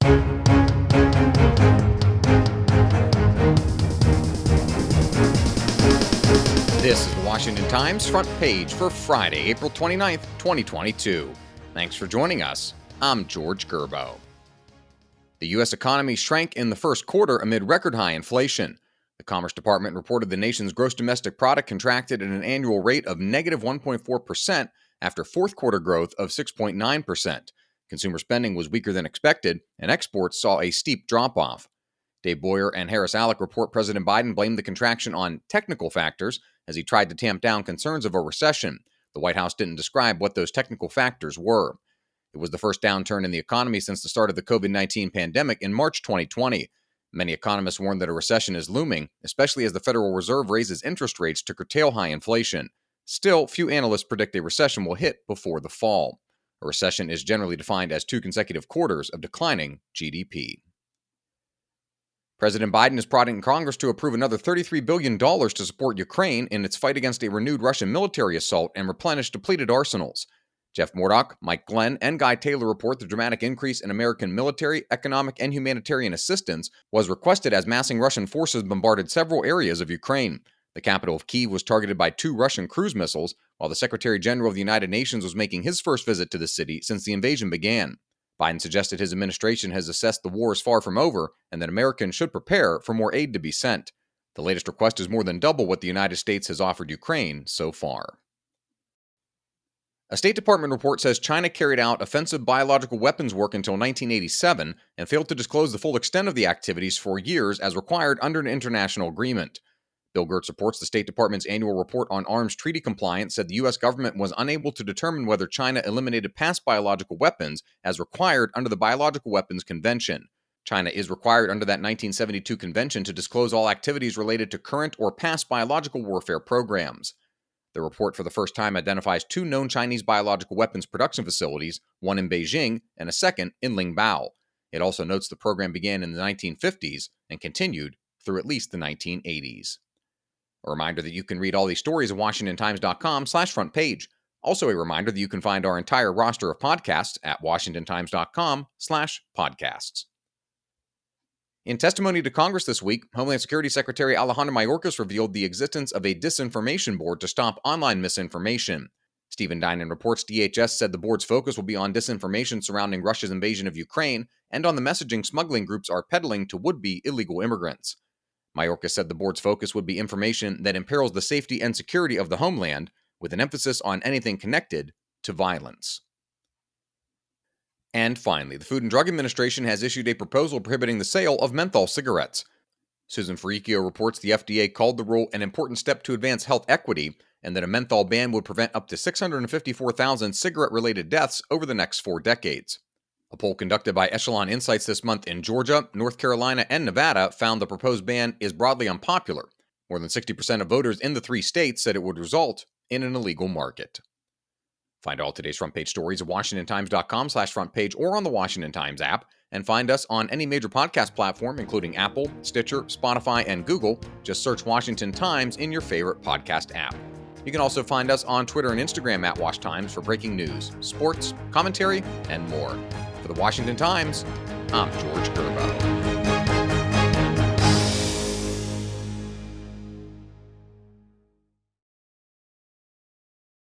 This is the Washington Times front page for Friday, April 29th, 2022. Thanks for joining us. I'm George Gerbo. The U.S. economy shrank in the first quarter amid record-high inflation. The Commerce Department reported the nation's gross domestic product contracted at an annual rate of negative 1.4% after fourth quarter growth of 6.9%. Consumer spending was weaker than expected, and exports saw a steep drop-off. Dave Boyer and Harris Alec report President Biden blamed the contraction on technical factors as he tried to tamp down concerns of a recession. The White House didn't describe what those technical factors were. It was the first downturn in the economy since the start of the COVID-19 pandemic in March 2020. Many economists warn that a recession is looming, especially as the Federal Reserve raises interest rates to curtail high inflation. Still, few analysts predict a recession will hit before the fall. A recession is generally defined as 2 consecutive quarters of declining GDP. President Biden is prodding Congress to approve another $33 billion to support Ukraine in its fight against a renewed Russian military assault and replenish depleted arsenals. Jeff Murdoch, Mike Glenn, and Guy Taylor report the dramatic increase in American military, economic, and humanitarian assistance was requested as massing Russian forces bombarded several areas of Ukraine. The capital of Kyiv was targeted by 2 Russian cruise missiles, while the Secretary General of the United Nations was making his first visit to the city since the invasion began. Biden suggested his administration has assessed the war is far from over and that Americans should prepare for more aid to be sent. The latest request is more than double what the United States has offered Ukraine so far. A State Department report says China carried out offensive biological weapons work until 1987 and failed to disclose the full extent of the activities for years as required under an international agreement. Bill Gertz reports the State Department's annual report on arms treaty compliance said the U.S. government was unable to determine whether China eliminated past biological weapons as required under the Biological Weapons Convention. China is required under that 1972 convention to disclose all activities related to current or past biological warfare programs. The report for the first time identifies 2 known Chinese biological weapons production facilities, one in Beijing and a second in Lingbao. It also notes the program began in the 1950s and continued through at least the 1980s. A reminder that you can read all these stories at WashingtonTimes.com/front page. Also a reminder that you can find our entire roster of podcasts at WashingtonTimes.com/podcasts. In testimony to Congress this week, Homeland Security Secretary Alejandro Mayorkas revealed the existence of a disinformation board to stop online misinformation. Stephen Dinan reports DHS said the board's focus will be on disinformation surrounding Russia's invasion of Ukraine and on the messaging smuggling groups are peddling to would-be illegal immigrants. Mayorkas said the board's focus would be information that imperils the safety and security of the homeland, with an emphasis on anything connected to violence. And finally, the Food and Drug Administration has issued a proposal prohibiting the sale of menthol cigarettes. Susan Ferricchio reports the FDA called the rule an important step to advance health equity and that a menthol ban would prevent up to 654,000 cigarette-related deaths over the next 4 decades. A poll conducted by Echelon Insights this month in Georgia, North Carolina, and Nevada found the proposed ban is broadly unpopular. More than 60% of voters in the 3 states said it would result in an illegal market. Find all today's front page stories at WashingtonTimes.com/front page or on the Washington Times app, and find us on any major podcast platform, including Apple, Stitcher, Spotify, and Google. Just search Washington Times in your favorite podcast app. You can also find us on Twitter and Instagram at Wash Times for breaking news, sports, commentary, and more. For the Washington Times, I'm George Gerbo.